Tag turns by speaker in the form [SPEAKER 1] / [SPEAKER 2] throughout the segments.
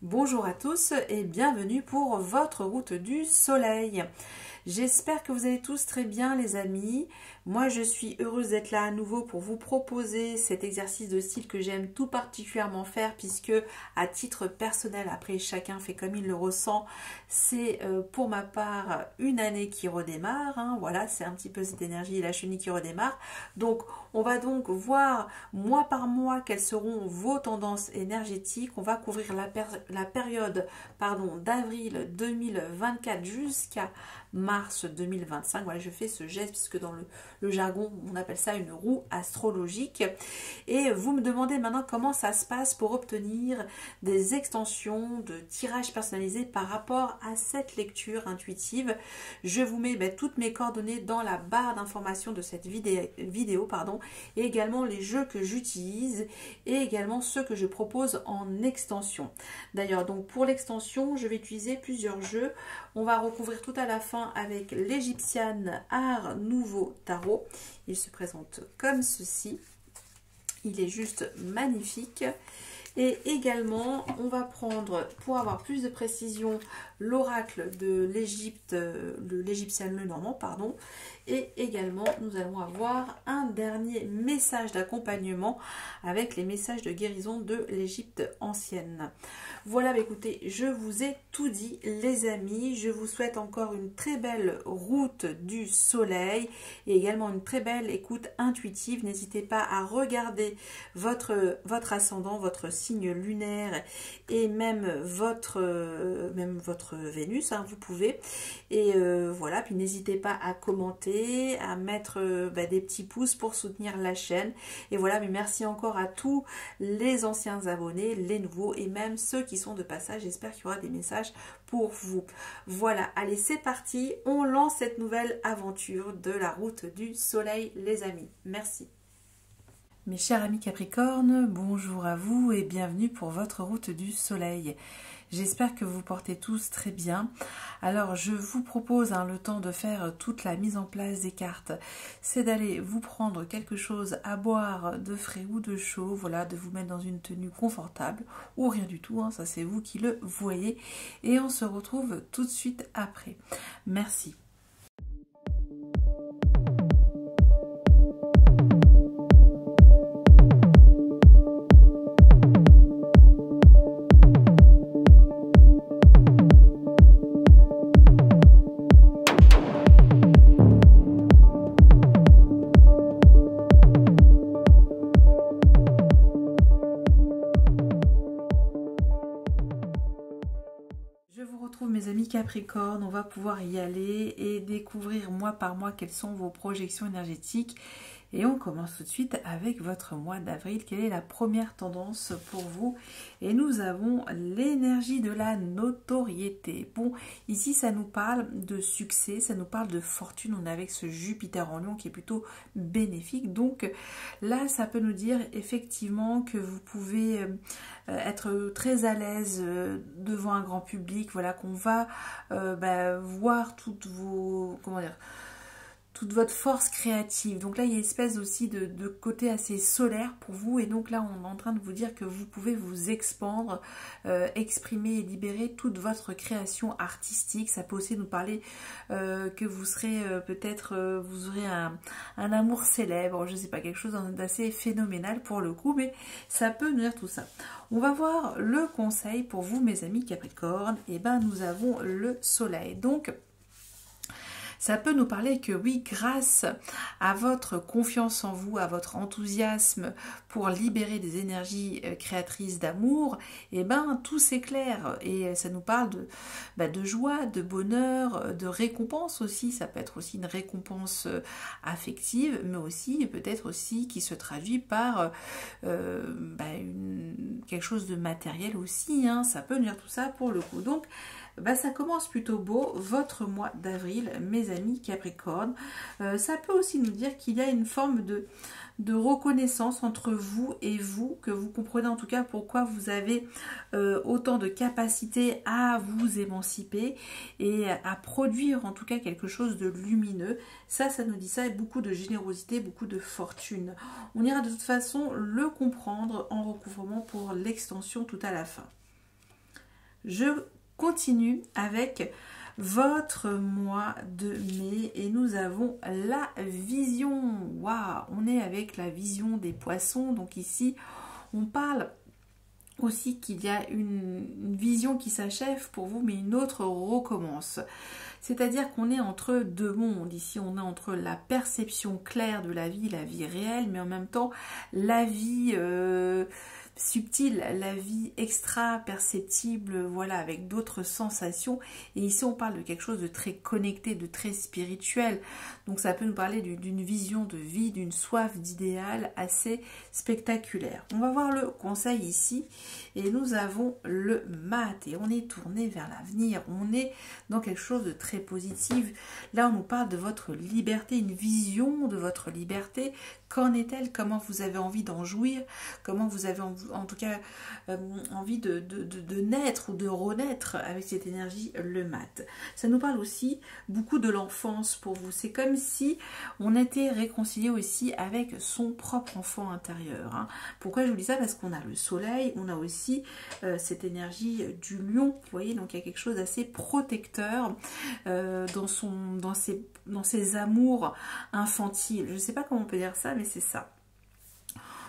[SPEAKER 1] Bonjour à tous et bienvenue pour votre route du soleil. J'espère que vous allez tous très bien les amis. Moi je suis heureuse d'être là à nouveau pour vous proposer cet exercice de style que j'aime tout particulièrement faire puisque à titre personnel, après chacun fait comme il le ressent, c'est pour ma part une année qui redémarre. Voilà, c'est un petit peu cette énergie et la chenille qui redémarre. Donc on va donc voir mois par mois quelles seront vos tendances énergétiques. On va couvrir la période d'avril 2024 jusqu'à mars 2025. Voilà, je fais ce geste puisque dans le jargon, on appelle ça une roue astrologique. Et vous me demandez maintenant comment ça se passe pour obtenir des extensions de tirage personnalisé par rapport à cette lecture intuitive. Je vous mets toutes mes coordonnées dans la barre d'information de cette vidéo, et également les jeux que j'utilise et également ceux que je propose en extension. D'ailleurs, donc pour l'extension, je vais utiliser plusieurs jeux. On va recouvrir tout à la fin avec l'Egyptian Art Nouveau Tarot. Il se présente comme ceci. Il est juste magnifique. Et également, on va prendre, pour avoir plus de précision, l'oracle de l'Égypte, l'Égyptian Lenormand, et également, nous allons avoir un dernier message d'accompagnement avec les messages de guérison de l'Égypte ancienne. Voilà, écoutez, je vous ai tout dit, les amis. Je vous souhaite encore une très belle route du soleil et également une très belle écoute intuitive. N'hésitez pas à regarder votre ascendant, votre signe lunaire et même votre Vénus, vous pouvez. Et voilà, puis n'hésitez pas à commenter, à mettre des petits pouces pour soutenir la chaîne. Et voilà, mais merci encore à tous les anciens abonnés, les nouveaux et même ceux qui sont de passage. J'espère qu'il y aura des messages pour vous. Voilà, allez, c'est parti. On lance cette nouvelle aventure de la route du soleil, les amis. Merci. Mes chers amis Capricorne, bonjour à vous et bienvenue pour votre route du soleil. J'espère que vous portez tous très bien. Alors je vous propose le temps de faire toute la mise en place des cartes. C'est d'aller vous prendre quelque chose à boire de frais ou de chaud. Voilà, de vous mettre dans une tenue confortable ou rien du tout. Ça c'est vous qui le voyez. Et on se retrouve tout de suite après. Merci. Mes amis Capricorne, on va pouvoir y aller et découvrir mois par mois quelles sont vos projections énergétiques. Et on commence tout de suite avec votre mois d'avril. Quelle est la première tendance pour vous? Et nous avons l'énergie de la notoriété. Bon, ici ça nous parle de succès, ça nous parle de fortune. On est avec ce Jupiter en Lion qui est plutôt bénéfique. Donc là, ça peut nous dire effectivement que vous pouvez être très à l'aise devant un grand public. Voilà, qu'on va voir toutes vos... toute votre force créative. Donc là, il y a une espèce aussi de côté assez solaire pour vous. Et donc là, on est en train de vous dire que vous pouvez vous expandre, exprimer et libérer toute votre création artistique. Ça peut aussi nous parler que vous serez peut-être, vous aurez un amour célèbre, je ne sais pas, quelque chose d'assez phénoménal pour le coup, mais ça peut nous dire tout ça. On va voir le conseil pour vous, mes amis Capricorne. Et nous avons le soleil. Donc, ça peut nous parler que oui, grâce à votre confiance en vous, à votre enthousiasme pour libérer des énergies créatrices d'amour, tout s'éclaire. Et ça nous parle de joie, de bonheur, de récompense aussi. Ça peut être aussi une récompense affective, mais aussi peut-être aussi qui se traduit par quelque chose de matériel aussi. Ça peut nous dire tout ça pour le coup. Donc, ça commence plutôt beau, votre mois d'avril, mes amis Capricorne. Ça peut aussi nous dire qu'il y a une forme de reconnaissance entre vous et vous, que vous comprenez en tout cas pourquoi vous avez autant de capacité à vous émanciper et à produire en tout cas quelque chose de lumineux. Ça nous dit ça, et beaucoup de générosité, beaucoup de fortune. On ira de toute façon le comprendre en recouvrement pour l'extension tout à la fin. Je continue avec votre mois de mai et nous avons la vision. Waouh, on est avec la vision des poissons. Donc ici, on parle aussi qu'il y a une vision qui s'achève pour vous, mais une autre recommence. C'est-à-dire qu'on est entre deux mondes. Ici, on est entre la perception claire de la vie réelle, mais en même temps, la vie subtile, la vie extra-perceptible, voilà, avec d'autres sensations. Et ici, on parle de quelque chose de très connecté, de très spirituel. Donc, ça peut nous parler d'une vision de vie, d'une soif d'idéal assez spectaculaire. On va voir le conseil ici. Et nous avons le mat. Et on est tourné vers l'avenir. On est dans quelque chose de très positif. Là, on nous parle de votre liberté, une vision de votre liberté. Qu'en est-elle? Comment vous avez envie d'en jouir? Comment vous avez en tout cas envie de naître ou de renaître avec cette énergie le mat? Ça nous parle aussi beaucoup de l'enfance pour vous. C'est comme si on était réconcilié aussi avec son propre enfant intérieur. Hein. Pourquoi je vous dis ça? Parce qu'on a le soleil, on a aussi cette énergie du lion. Vous voyez, donc il y a quelque chose d'assez protecteur dans ses amours infantiles. Je ne sais pas comment on peut dire ça, mais c'est ça.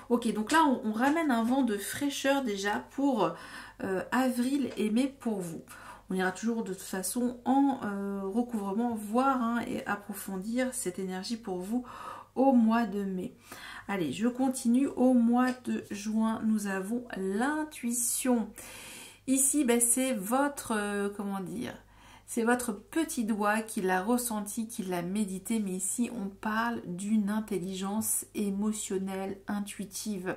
[SPEAKER 1] Ok, donc là, on ramène un vent de fraîcheur déjà pour avril et mai pour vous. On ira toujours de toute façon en recouvrement, voir et approfondir cette énergie pour vous au mois de mai. Allez, je continue. Au mois de juin, nous avons l'intuition. Ici, ben, c'est votre, comment dire, c'est votre petit doigt qui l'a ressenti, qui l'a médité, mais ici on parle d'une intelligence émotionnelle, intuitive.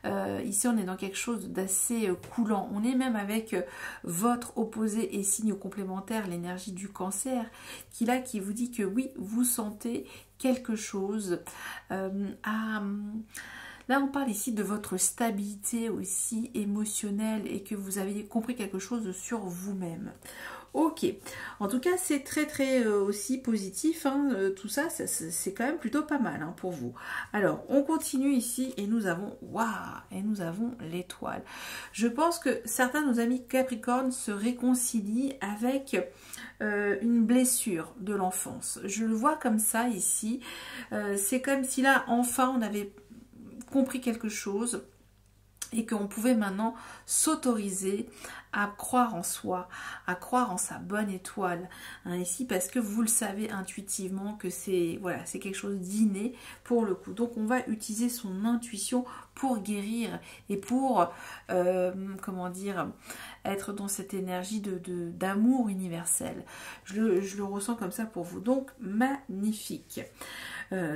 [SPEAKER 1] Ici on est dans quelque chose d'assez coulant. On est même avec votre opposé et signe complémentaire, l'énergie du cancer, qui vous dit que oui, vous sentez quelque chose Là, on parle ici de votre stabilité aussi émotionnelle et que vous avez compris quelque chose sur vous-même. Ok, en tout cas c'est très aussi positif, hein, tout ça, c'est quand même plutôt pas mal hein, pour vous. Alors on continue ici et nous avons, waouh, et nous avons l'étoile. Je pense que certains de nos amis Capricorne se réconcilient avec une blessure de l'enfance. Je le vois comme ça ici, c'est comme si là enfin on avait compris quelque chose et qu'on pouvait maintenant s'autoriser à croire en soi, à croire en sa bonne étoile, hein, ici, parce que vous le savez intuitivement que c'est voilà, c'est quelque chose d'inné pour le coup. Donc on va utiliser son intuition pour guérir et pour, comment dire, être dans cette énergie d'amour universel. Je le ressens comme ça pour vous. Donc magnifique.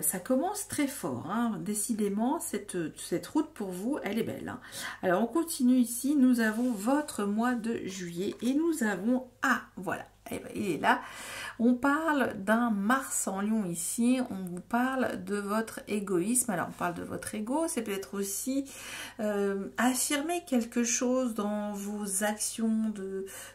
[SPEAKER 1] Ça commence très fort, hein. Décidément, cette route pour vous, elle est belle. Hein. Alors, on continue ici. Nous avons votre mois de juillet et nous avons... Ah, voilà. Eh ben, il est là. On parle d'un Mars en Lion ici. On vous parle de votre égoïsme. Alors, on parle de votre ego. C'est peut-être aussi affirmer quelque chose dans vos actions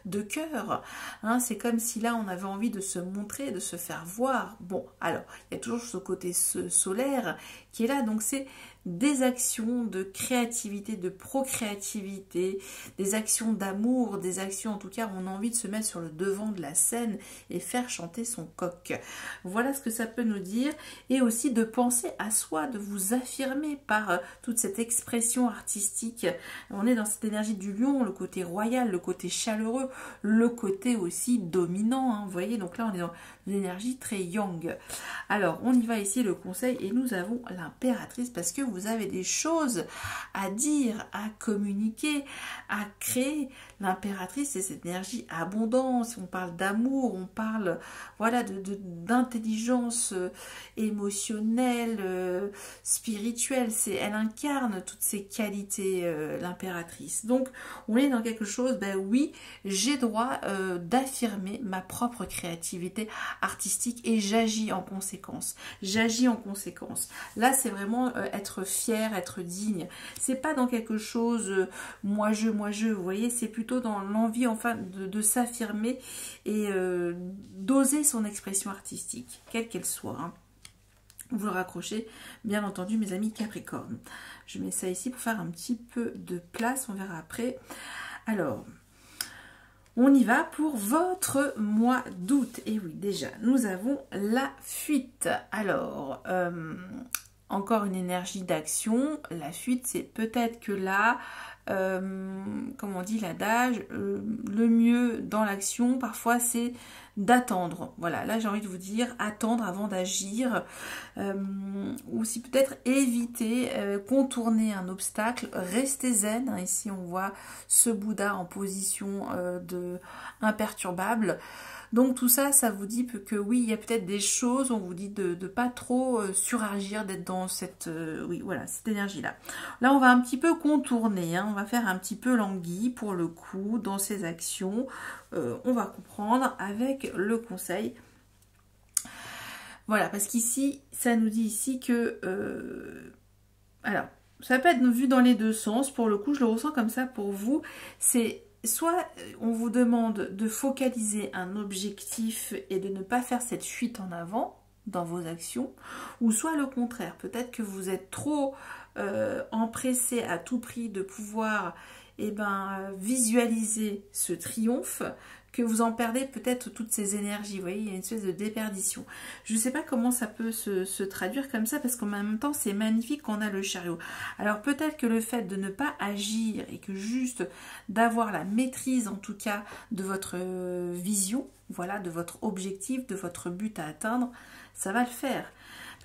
[SPEAKER 1] de cœur. Hein, c'est comme si là, on avait envie de se montrer, de se faire voir. Bon, alors, il y a toujours ce côté solaire qui est là. Donc, c'est des actions de créativité, de procréativité, des actions d'amour, des actions en tout cas on a envie de se mettre sur le devant de la scène et faire chanter son coq. Voilà ce que ça peut nous dire et aussi de penser à soi, de vous affirmer par toute cette expression artistique. On est dans cette énergie du lion, le côté royal, le côté chaleureux, le côté aussi dominant, hein, vous voyez, donc là on est dans une énergie très yang. Alors on y va ici le conseil et nous avons l'impératrice parce que vous avez des choses à dire, à communiquer, à créer. L'impératrice, c'est cette énergie abondance. On parle d'amour, on parle voilà d'intelligence émotionnelle, spirituelle. Elle incarne toutes ces qualités, l'impératrice. Donc, on est dans quelque chose, ben oui, j'ai droit d'affirmer ma propre créativité artistique et j'agis en conséquence. J'agis en conséquence. Là, c'est vraiment être fier, être digne. C'est pas dans quelque chose moi je, vous voyez, c'est plutôt dans l'envie enfin de s'affirmer et d'oser son expression artistique, quelle qu'elle soit. Hein. Vous le raccrochez, bien entendu, mes amis Capricorne. Je mets ça ici pour faire un petit peu de place, on verra après. Alors, On y va pour votre mois d'août. Et oui, déjà, nous avons la fuite. Alors, encore une énergie d'action. La fuite, c'est peut-être que là, comme on dit l'adage, le mieux dans l'action, parfois, c'est d'attendre. Voilà, là, j'ai envie de vous dire, attendre avant d'agir. Ou si peut-être éviter, contourner un obstacle, rester zen. Hein, ici, on voit ce Bouddha en position de imperturbable. Donc tout ça, ça vous dit que oui, il y a peut-être des choses, on vous dit de pas trop suragir, d'être dans cette, oui, voilà, cette énergie-là. Là, on va un petit peu contourner, hein, on va faire un petit peu l'anguille pour le coup dans ces actions. On va comprendre avec le conseil. Voilà, parce qu'ici, ça nous dit ici que, alors, ça peut être vu dans les deux sens. Pour le coup, je le ressens comme ça pour vous. C'est soit on vous demande de focaliser un objectif et de ne pas faire cette fuite en avant dans vos actions, ou soit le contraire. Peut-être que vous êtes trop empressé à tout prix de pouvoir visualiser ce triomphe, que vous en perdez peut-être toutes ces énergies. Vous voyez, il y a une espèce de déperdition. Je ne sais pas comment ça peut se traduire comme ça, parce qu'en même temps, c'est magnifique qu'on a le chariot. Alors peut-être que le fait de ne pas agir et que juste d'avoir la maîtrise, en tout cas, de votre vision, voilà, de votre objectif, de votre but à atteindre, ça va le faire.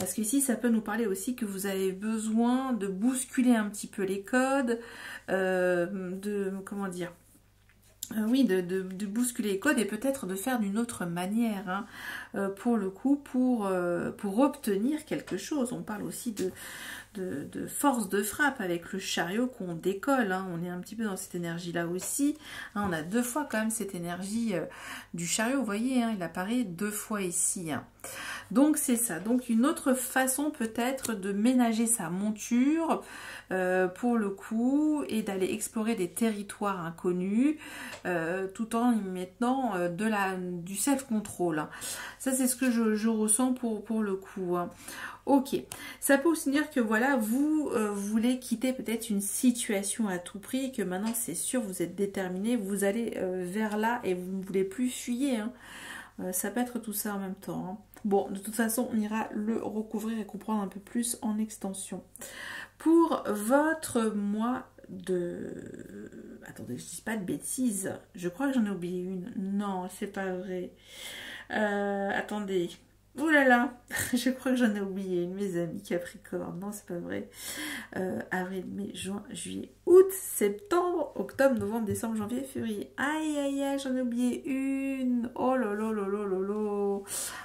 [SPEAKER 1] Parce qu'ici, ça peut nous parler aussi que vous avez besoin de bousculer un petit peu les codes, comment dire, oui, de bousculer les codes et peut-être de faire d'une autre manière, hein, pour le coup, pour obtenir quelque chose. On parle aussi de force de frappe avec le chariot qu'on décolle, hein. On est un petit peu dans cette énergie-là aussi, hein. On a deux fois quand même cette énergie du chariot, vous voyez, hein, il apparaît deux fois ici, hein. Donc c'est ça, donc une autre façon peut-être de ménager sa monture pour le coup et d'aller explorer des territoires inconnus tout en y mettant du self-control, hein. Ça c'est ce que je ressens pour le coup, hein. Ok, ça peut aussi dire que voilà, vous voulez quitter peut-être une situation à tout prix et que maintenant c'est sûr, vous êtes déterminé, vous allez vers là et vous ne voulez plus fuyer, hein. Ça peut être tout ça en même temps, hein. Bon, de toute façon, on ira le recouvrir et comprendre un peu plus en extension. Pour votre mois de... Attendez, je ne dis pas de bêtises. Je crois que j'en ai oublié une. Non, c'est pas vrai. Attendez. Ouh là là, je crois que j'en ai oublié une, mes amis Capricorne. Non, c'est pas vrai. Avril, mai, juin, juillet, août, septembre, octobre, novembre, décembre, janvier, février. Aïe, aïe, aïe, j'en ai oublié une. Oh là là là là là là.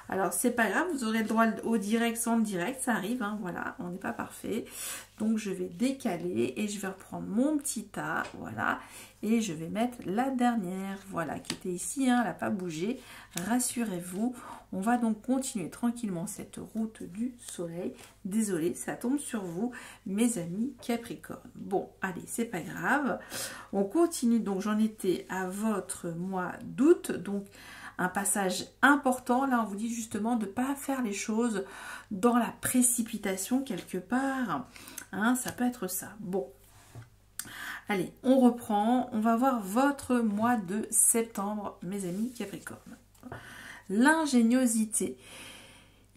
[SPEAKER 1] Alors, c'est pas grave, vous aurez le droit au direct, sans le direct, ça arrive, hein, voilà, on n'est pas parfait. Donc, je vais décaler et je vais reprendre mon petit tas, voilà. Et je vais mettre la dernière, voilà, qui était ici, hein, elle n'a pas bougé. Rassurez-vous, on va donc continuer tranquillement cette route du soleil. Désolée, ça tombe sur vous, mes amis Capricorne. Bon, allez, c'est pas grave. On continue, donc j'en étais à votre mois d'août, donc un passage important. Là, on vous dit justement de ne pas faire les choses dans la précipitation quelque part, hein, ça peut être ça. Bon. Allez, on reprend. On va voir votre mois de septembre, mes amis Capricorne. L'ingéniosité.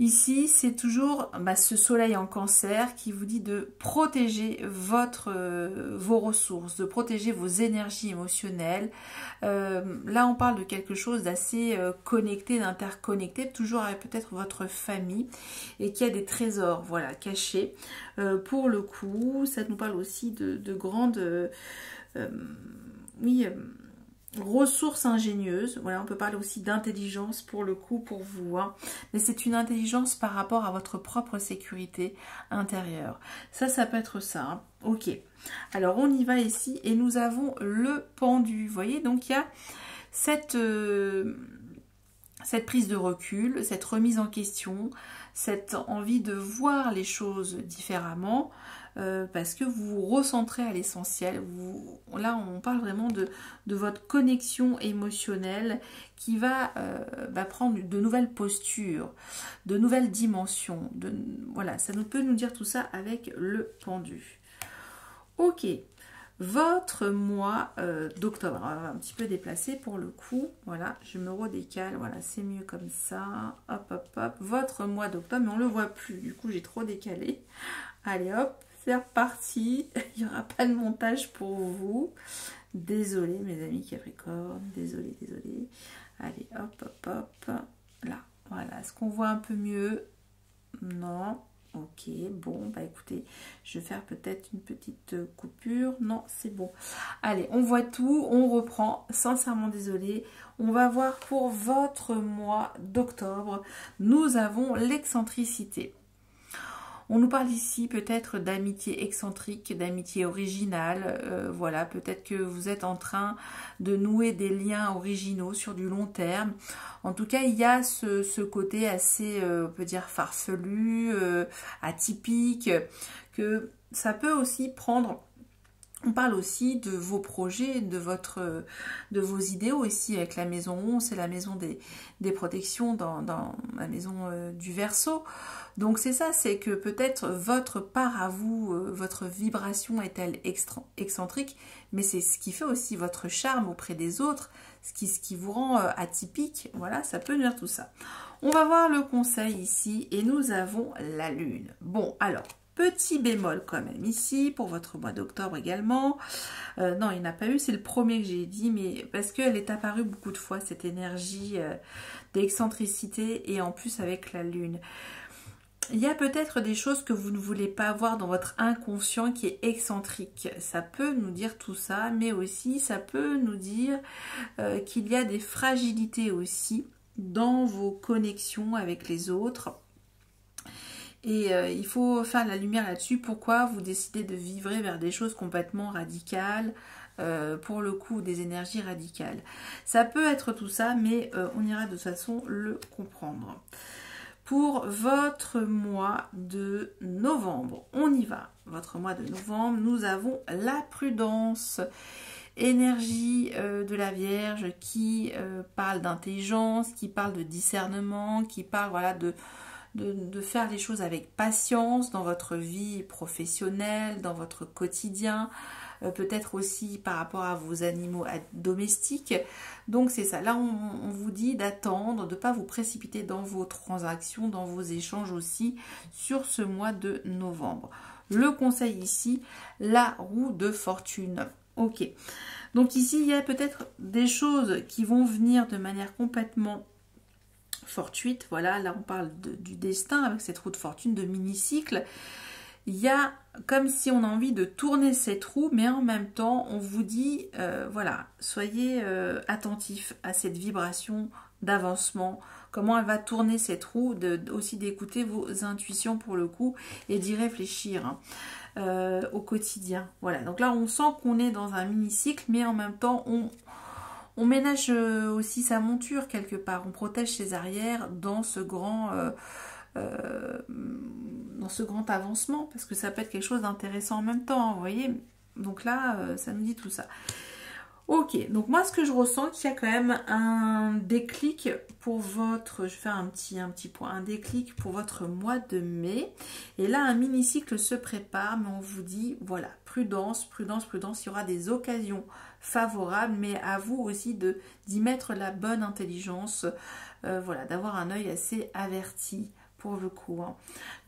[SPEAKER 1] Ici, c'est toujours ce soleil en cancer qui vous dit de protéger vos ressources, de protéger vos énergies émotionnelles. Là, on parle de quelque chose d'assez connecté, d'interconnecté, toujours avec peut-être votre famille et qui a des trésors, voilà, cachés. Pour le coup, ça nous parle aussi de grandes... ressources ingénieuses. Voilà, on peut parler aussi d'intelligence pour le coup pour vous, hein. Mais c'est une intelligence par rapport à votre propre sécurité intérieure. Ça peut être ça, hein. Ok. Alors on y va ici et nous avons le pendu. Vous voyez, donc il y a cette prise de recul, cette remise en question, cette envie de voir les choses différemment. Parce que vous vous recentrez à l'essentiel. Là, on parle vraiment de votre connexion émotionnelle qui va prendre de nouvelles postures, de nouvelles dimensions. Voilà, ça peut nous dire tout ça avec le pendu. Ok, votre mois d'octobre. On va un petit peu déplacer pour le coup. Voilà, je me redécale. Voilà, c'est mieux comme ça. Hop, hop, hop. Votre mois d'octobre, mais on ne le voit plus. Du coup, j'ai trop décalé. Allez, hop, c'est reparti. Il n'y aura pas de montage pour vous. Désolée, mes amis Capricorne. Désolée, désolée. Allez, hop, hop, hop. Là, voilà. Est-ce qu'on voit un peu mieux? Non. Ok, bon, bah écoutez, je vais faire peut-être une petite coupure. Non, c'est bon. Allez, on voit tout, on reprend. Sincèrement désolée. On va voir pour votre mois d'octobre. Nous avons l'excentricité. On nous parle ici peut-être d'amitié excentrique, d'amitié originale. Voilà, peut-être que vous êtes en train de nouer des liens originaux sur du long terme. En tout cas, il y a ce côté assez, on peut dire, farfelu, atypique, que ça peut aussi prendre. On parle aussi de vos projets, de vos idéaux ici avec la maison 11, c'est la maison des protections dans la maison du Verseau. Donc c'est ça, c'est que peut-être votre part à vous, votre vibration est-elle excentrique, mais c'est ce qui fait aussi votre charme auprès des autres, ce qui vous rend atypique. Voilà, ça peut venir tout ça. On va voir le conseil ici et nous avons la lune. Bon, alors... Petit bémol quand même ici pour votre mois d'octobre également. Non, il n'y en a pas eu, c'est le premier que j'ai dit, mais parce qu'elle est apparue beaucoup de fois, cette énergie d'excentricité et en plus avec la lune. Il y a peut-être des choses que vous ne voulez pas voir dans votre inconscient qui est excentrique. Ça peut nous dire tout ça, mais aussi ça peut nous dire qu'il y a des fragilités aussi dans vos connexions avec les autres. Et il faut faire la lumière là-dessus. Pourquoi vous décidez de vibrer vers des choses complètement radicales, pour le coup des énergies radicales. Ça peut être tout ça, mais on ira de toute façon le comprendre. Pour votre mois de novembre, on y va. Votre mois de novembre, nous avons la prudence. Énergie de la Vierge qui parle d'intelligence, qui parle de discernement, qui parle voilà, de faire les choses avec patience dans votre vie professionnelle, dans votre quotidien, peut-être aussi par rapport à vos animaux domestiques. Donc c'est ça, là on vous dit d'attendre, de ne pas vous précipiter dans vos transactions, dans vos échanges aussi sur ce mois de novembre. Le conseil ici, la roue de fortune. Ok, donc ici il y a peut-être des choses qui vont venir de manière complètement fortuite, voilà, là on parle du destin avec cette roue de fortune de mini-cycle. Il y a comme si on a envie de tourner cette roue, mais en même temps on vous dit, voilà, soyez attentifs à cette vibration d'avancement, comment elle va tourner cette roue, aussi d'écouter vos intuitions pour le coup et d'y réfléchir au quotidien. Voilà, donc là on sent qu'on est dans un mini-cycle, mais en même temps on ménage aussi sa monture quelque part, on protège ses arrières dans ce grand avancement, parce que ça peut être quelque chose d'intéressant en même temps, vous voyez. Donc là, ça me dit tout ça. Ok, donc moi ce que je ressens, qu'il y a quand même un déclic pour votre, je vais faire un petit point, un déclic pour votre mois de mai. Et là, un mini-cycle se prépare, mais on vous dit, voilà, prudence, prudence, prudence, il y aura des occasions favorables, mais à vous aussi d'y mettre la bonne intelligence, voilà, d'avoir un œil assez averti pour le coup. Hein.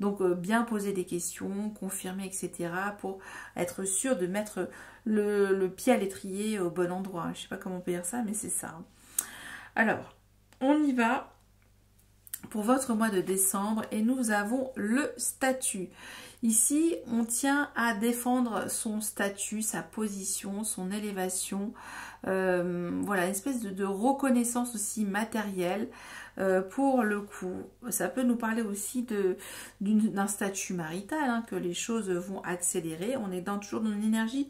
[SPEAKER 1] Donc bien poser des questions, confirmer, etc. pour être sûr de mettre le pied à l'étrier au bon endroit. Je sais pas comment on peut dire ça, mais c'est ça. Alors, on y va pour votre mois de décembre et nous avons le statut. Ici, on tient à défendre son statut, sa position, son élévation. Voilà, une espèce de reconnaissance aussi matérielle. Pour le coup, ça peut nous parler aussi d'un statut marital, hein, que les choses vont accélérer. On est toujours dans une énergie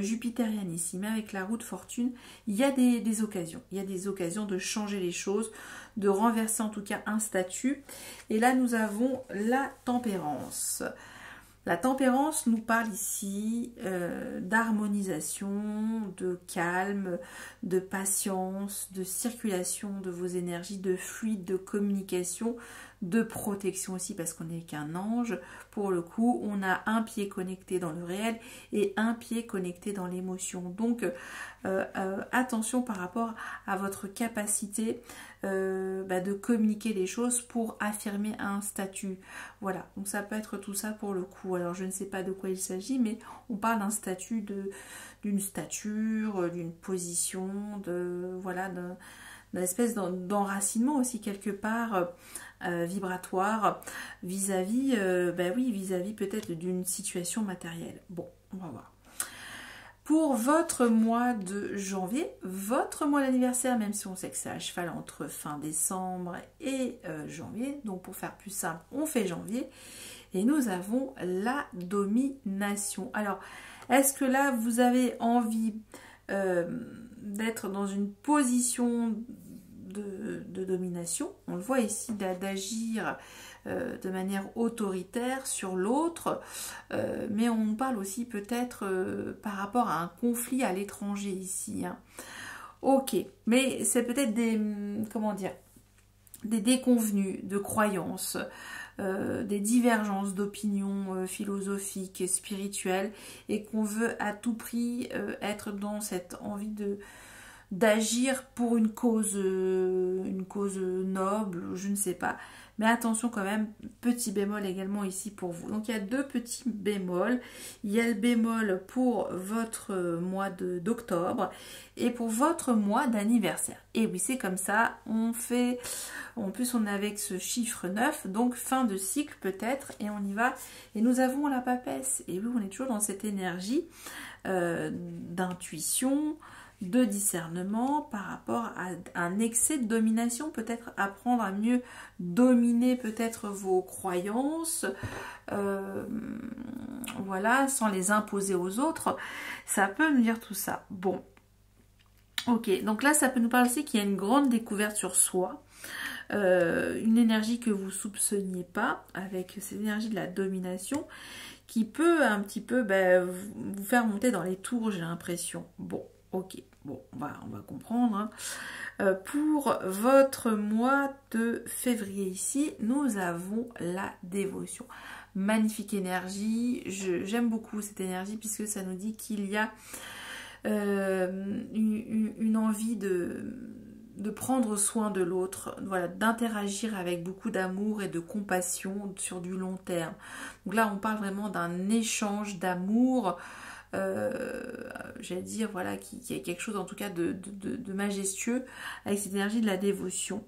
[SPEAKER 1] jupitérienne ici, mais avec la roue de fortune, il y a des occasions. Il y a des occasions de changer les choses, de renverser en tout cas un statut. Et là, nous avons la tempérance. La tempérance nous parle ici d'harmonisation, de calme, de patience, de circulation de vos énergies, de fluide, de communication. de protection aussi, parce qu'on n'est qu'un ange. Pour le coup, on a un pied connecté dans le réel et un pied connecté dans l'émotion. Donc, attention par rapport à votre capacité de communiquer les choses pour affirmer un statut. Voilà, donc ça peut être tout ça pour le coup. Alors, je ne sais pas de quoi il s'agit, mais on parle d'un statut, d'une stature, d'une position, voilà, d'une espèce d'enracinement aussi quelque part vibratoire vis-à-vis, vis-à-vis peut-être d'une situation matérielle. Bon, on va voir. Pour votre mois de janvier, votre mois d'anniversaire, même si on sait que c'est à cheval entre fin décembre et janvier, donc pour faire plus simple, on fait janvier, et nous avons la domination. Alors, est-ce que là, vous avez envie d'être dans une position de domination? On le voit ici, d'agir de manière autoritaire sur l'autre, mais on parle aussi peut-être par rapport à un conflit à l'étranger ici. Hein. Ok, mais c'est peut-être des, comment dire, des déconvenus de croyances, des divergences d'opinions philosophiques et spirituelles, et qu'on veut à tout prix être dans cette envie d'agir pour une cause noble, je ne sais pas. Mais attention quand même, petit bémol également ici pour vous. Donc il y a deux petits bémols. Il y a le bémol pour votre mois d'octobre et pour votre mois d'anniversaire. Et oui, c'est comme ça, on fait, en plus on est avec ce chiffre 9, donc fin de cycle peut-être, et on y va. Et nous avons la papesse. Et oui, on est toujours dans cette énergie d'intuition, de discernement par rapport à un excès de domination, peut-être apprendre à mieux dominer peut-être vos croyances, voilà, sans les imposer aux autres. Ça peut nous dire tout ça. Bon, ok, donc là ça peut nous parler aussi qu'il y a une grande découverte sur soi, une énergie que vous ne soupçonniez pas, avec cette énergie de la domination, qui peut un petit peu vous faire monter dans les tours, j'ai l'impression. Bon, ok, bon, on va comprendre. Hein. Pour votre mois de février ici, nous avons la dévotion. Magnifique énergie, j'aime beaucoup cette énergie puisque ça nous dit qu'il y a une envie de prendre soin de l'autre, voilà, d'interagir avec beaucoup d'amour et de compassion sur du long terme. Donc là, on parle vraiment d'un échange d'amour, j'allais dire, voilà, qui a quelque chose en tout cas de majestueux avec cette énergie de la dévotion.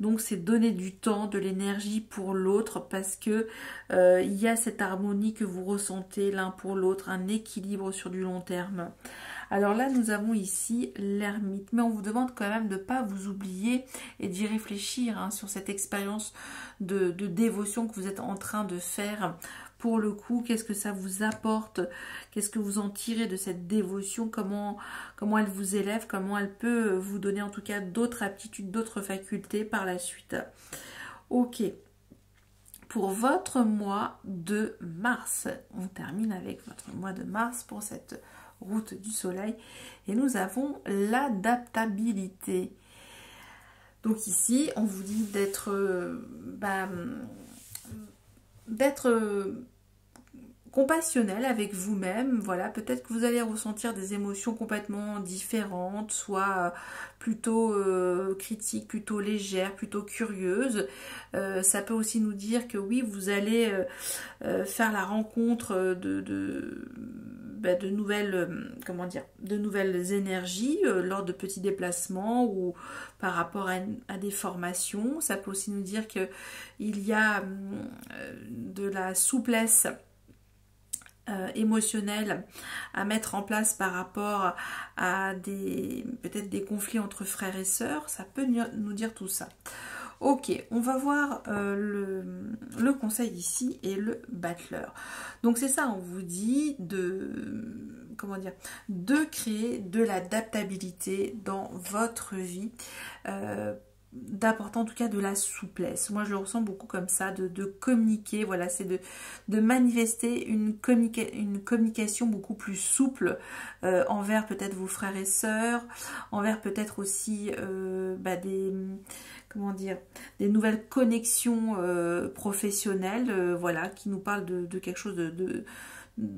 [SPEAKER 1] Donc c'est donner du temps, de l'énergie pour l'autre parce que il y a cette harmonie que vous ressentez l'un pour l'autre, un équilibre sur du long terme. Alors là, nous avons ici l'ermite, mais on vous demande quand même de ne pas vous oublier et d'y réfléchir hein, sur cette expérience de dévotion que vous êtes en train de faire. Pour le coup, qu'est-ce que ça vous apporte? Qu'est-ce que vous en tirez de cette dévotion? Comment elle vous élève? Comment elle peut vous donner en tout cas d'autres aptitudes, d'autres facultés par la suite? Ok. Pour votre mois de mars, on termine avec votre mois de mars pour cette route du soleil. Et nous avons l'adaptabilité. Donc ici, on vous dit d'être compassionnel avec vous-même, voilà, peut-être que vous allez ressentir des émotions complètement différentes, soit plutôt critiques, plutôt légères, plutôt curieuses. Ça peut aussi nous dire que oui, vous allez faire la rencontre de nouvelles, de nouvelles énergies lors de petits déplacements ou par rapport à des formations. Ça peut aussi nous dire que il y a de la souplesse émotionnelle à mettre en place par rapport à peut-être des conflits entre frères et sœurs. Ça peut nous dire tout ça. Ok, on va voir le conseil ici et le battleur. Donc c'est ça, on vous dit de créer de l'adaptabilité dans votre vie d'apporter en tout cas de la souplesse. Moi je le ressens beaucoup comme ça, de communiquer, voilà, c'est de manifester une communication beaucoup plus souple envers peut-être vos frères et sœurs, envers peut-être aussi des, comment dire, des nouvelles connexions professionnelles, voilà, qui nous parlent de quelque chose de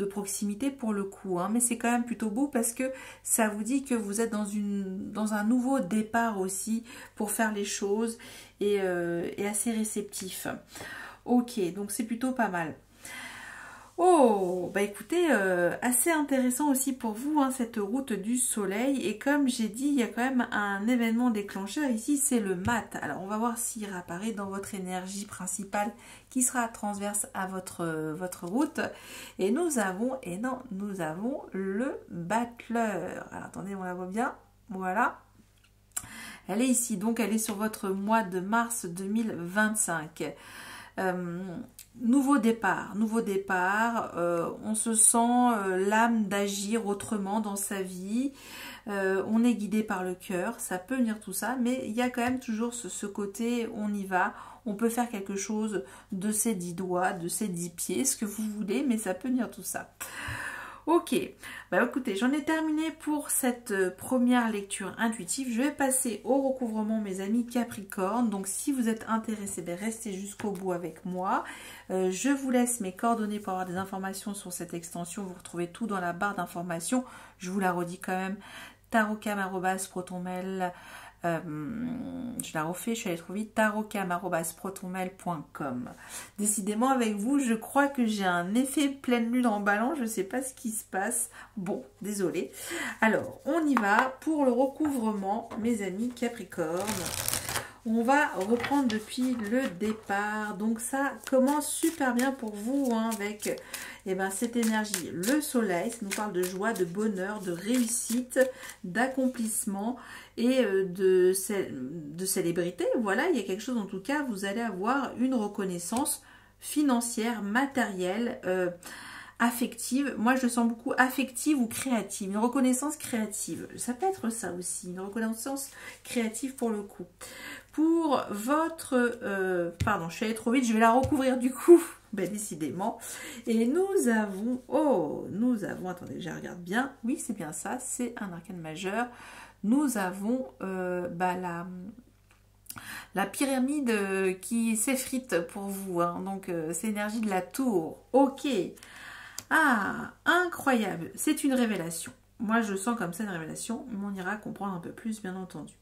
[SPEAKER 1] proximité pour le coup, hein. Mais c'est quand même plutôt beau parce que ça vous dit que vous êtes dans un nouveau départ aussi pour faire les choses et assez réceptif. Ok, donc c'est plutôt pas mal. Oh, bah écoutez, assez intéressant aussi pour vous, hein, cette route du soleil. Et comme j'ai dit, il y a quand même un événement déclencheur ici, c'est le mat. Alors, on va voir s'il réapparaît dans votre énergie principale qui sera transverse à votre route. Et nous avons le battleur. Alors, attendez, on la voit bien. Voilà. Elle est ici, donc elle est sur votre mois de mars 2025. Nouveau départ, on se sent l'âme d'agir autrement dans sa vie, on est guidé par le cœur, ça peut venir tout ça, mais il y a quand même toujours ce côté, on y va, on peut faire quelque chose de ses 10 doigts, de ses 10 pieds, ce que vous voulez, mais ça peut venir tout ça. Ok, bah écoutez, j'en ai terminé pour cette première lecture intuitive. Je vais passer au recouvrement, mes amis Capricorne. Donc si vous êtes intéressés, restez jusqu'au bout avec moi. Je vous laisse mes coordonnées pour avoir des informations sur cette extension. Vous retrouvez tout dans la barre d'informations. Je vous la redis quand même. tarotcam@protonmail. Je la refais, je suis allée trop vite, tarotcam@protonmail.com. Décidément avec vous, je crois que j'ai un effet pleine lune en balance, je ne sais pas ce qui se passe. Bon, désolé. Alors, on y va pour le recouvrement, mes amis Capricorne. On va reprendre depuis le départ. Donc ça commence super bien pour vous, hein, avec cette énergie. Le soleil, ça nous parle de joie, de bonheur, de réussite, d'accomplissement et de célébrité. Voilà, il y a quelque chose, en tout cas, vous allez avoir une reconnaissance financière, matérielle, affective. Moi, je le sens beaucoup affective ou créative. Une reconnaissance créative. Ça peut être ça aussi, une reconnaissance créative pour le coup. Pour votre... pardon, je suis allée trop vite, je vais la recouvrir du coup. Décidément. Et nous avons... attendez, je regarde bien. Oui, c'est bien ça, c'est un arcane majeur. Nous avons la pyramide qui s'effrite pour vous, hein. Donc c'est l'énergie de la tour. Ok. Ah, incroyable. C'est une révélation. Moi, je sens comme ça une révélation, mais on ira comprendre un peu plus, bien entendu.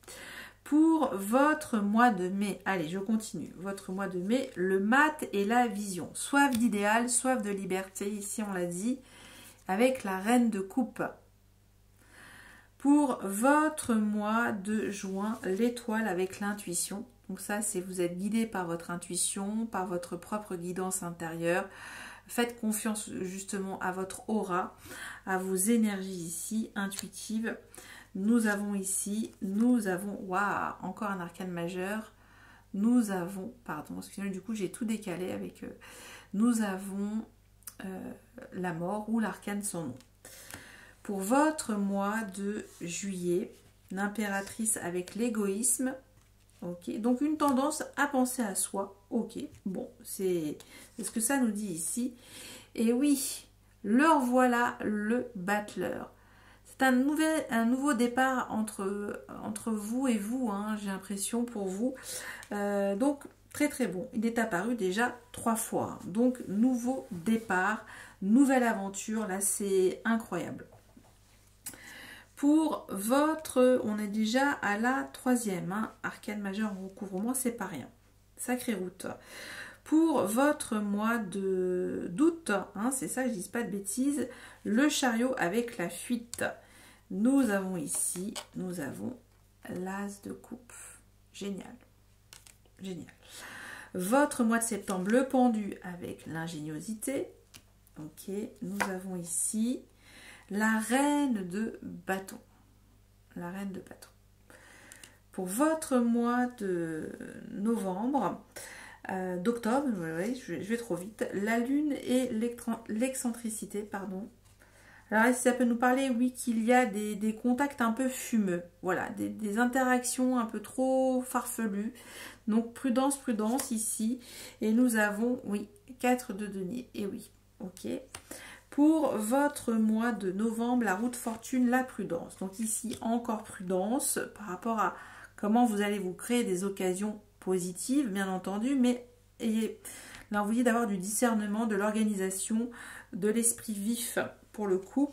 [SPEAKER 1] Pour votre mois de mai, allez, je continue. Votre mois de mai, le mat et la vision. Soif d'idéal, soif de liberté, ici on l'a dit, avec la reine de coupe. Pour votre mois de juin, l'étoile avec l'intuition. Donc ça, c'est vous êtes guidé par votre intuition, par votre propre guidance intérieure. Faites confiance justement à votre aura, à vos énergies ici, intuitives. Nous avons ici, waouh, encore un arcane majeur. Nous avons, pardon, excusez-moi, du coup j'ai tout décalé avec nous avons la mort ou l'arcane sans nom. Pour votre mois de juillet, l'impératrice avec l'égoïsme. Ok, donc une tendance à penser à soi. Ok, bon, c'est ce que ça nous dit ici. Et oui, leur voilà le battleur. C'est un nouveau départ entre vous et vous, hein, j'ai l'impression pour vous. Donc très très bon. Il est apparu déjà 3 fois. Donc nouveau départ, nouvelle aventure. Là, c'est incroyable. Pour votre, on est déjà à la 3e, hein, arcane majeur en recouvrement, c'est pas rien. Sacrée route. Pour votre mois d'août, hein, c'est ça, je dis pas de bêtises, le chariot avec la fuite. Nous avons ici, l'as de coupe. Génial. Génial. Votre mois de septembre, le pendu avec l'ingéniosité. Ok, nous avons ici la reine de bâton. La reine de bâton. Pour votre mois de novembre, d'octobre, je vais trop vite, la lune et l'excentricité, pardon. Alors là, si ça peut nous parler, oui, qu'il y a des contacts un peu fumeux. Voilà, des interactions un peu trop farfelues. Donc prudence, prudence ici. Et nous avons, oui, 4 de denier. Et oui, ok. Pour votre mois de novembre, la roue de fortune, la prudence. Donc ici, encore prudence par rapport à comment vous allez vous créer des occasions positives, bien entendu. Mais là, vous voyez d'avoir du discernement, de l'organisation, de l'esprit vif pour le coup.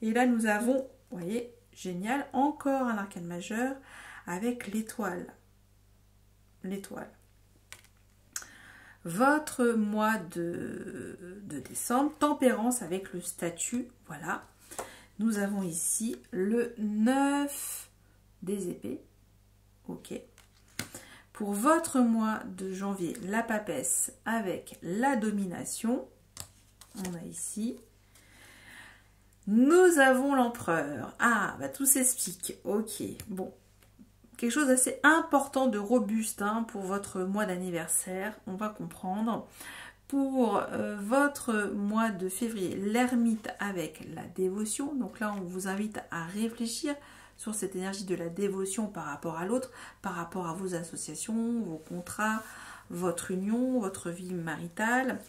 [SPEAKER 1] Et là, nous avons, vous voyez, génial, encore un arcane majeur avec l'étoile. L'étoile. Votre mois de décembre, tempérance avec le statut, voilà. Nous avons ici le 9 des épées, ok. Pour votre mois de janvier, la papesse avec la domination, on a ici. Nous avons l'empereur. Ah, bah tout s'explique, ok, bon. Quelque chose d'assez important, de robuste hein, pour votre mois d'anniversaire, on va comprendre. Pour votre mois de février, l'ermite avec la dévotion. Donc là, on vous invite à réfléchir sur cette énergie de la dévotion par rapport à l'autre, par rapport à vos associations, vos contrats, votre union, votre vie maritale.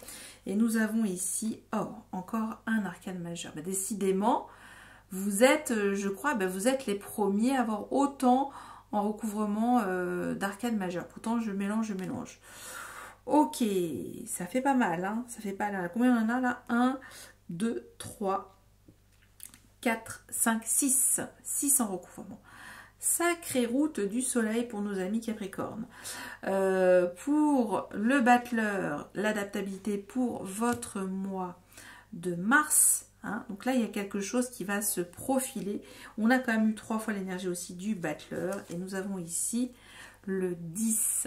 [SPEAKER 1] Et nous avons ici, oh, encore un arcane majeur. Bah, décidément, vous êtes, je crois, bah, vous êtes les premiers à avoir autant en recouvrement d'arcane majeur. Pourtant, je mélange. Ok, ça fait pas mal, hein. Ça fait pas mal. Combien on en a là? 1, 2, 3, 4, 5, 6. 6 en recouvrement. Sacrée route du soleil pour nos amis Capricorne. Pour le battleur, l'adaptabilité pour votre mois de mars. Hein, donc là, il y a quelque chose qui va se profiler. On a quand même eu 3 fois l'énergie aussi du battleur. Et nous avons ici le 10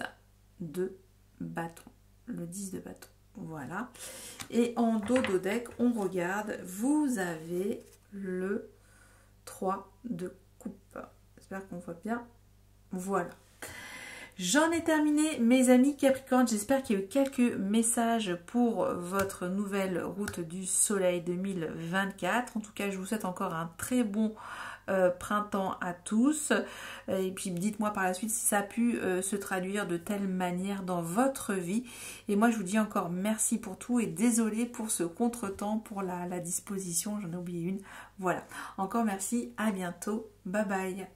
[SPEAKER 1] de bâton. Le 10 de bâton. Voilà. Et en dodo deck, on regarde. Vous avez le 3 de coupe. J'espère qu'on voit bien. Voilà. J'en ai terminé, mes amis Capricorne. J'espère qu'il y a eu quelques messages pour votre nouvelle route du soleil 2024. En tout cas, je vous souhaite encore un très bon printemps à tous. Et puis, dites-moi par la suite si ça a pu se traduire de telle manière dans votre vie. Et moi, je vous dis encore merci pour tout et désolé pour ce contretemps, pour la disposition. J'en ai oublié une. Voilà. Encore merci. À bientôt. Bye bye.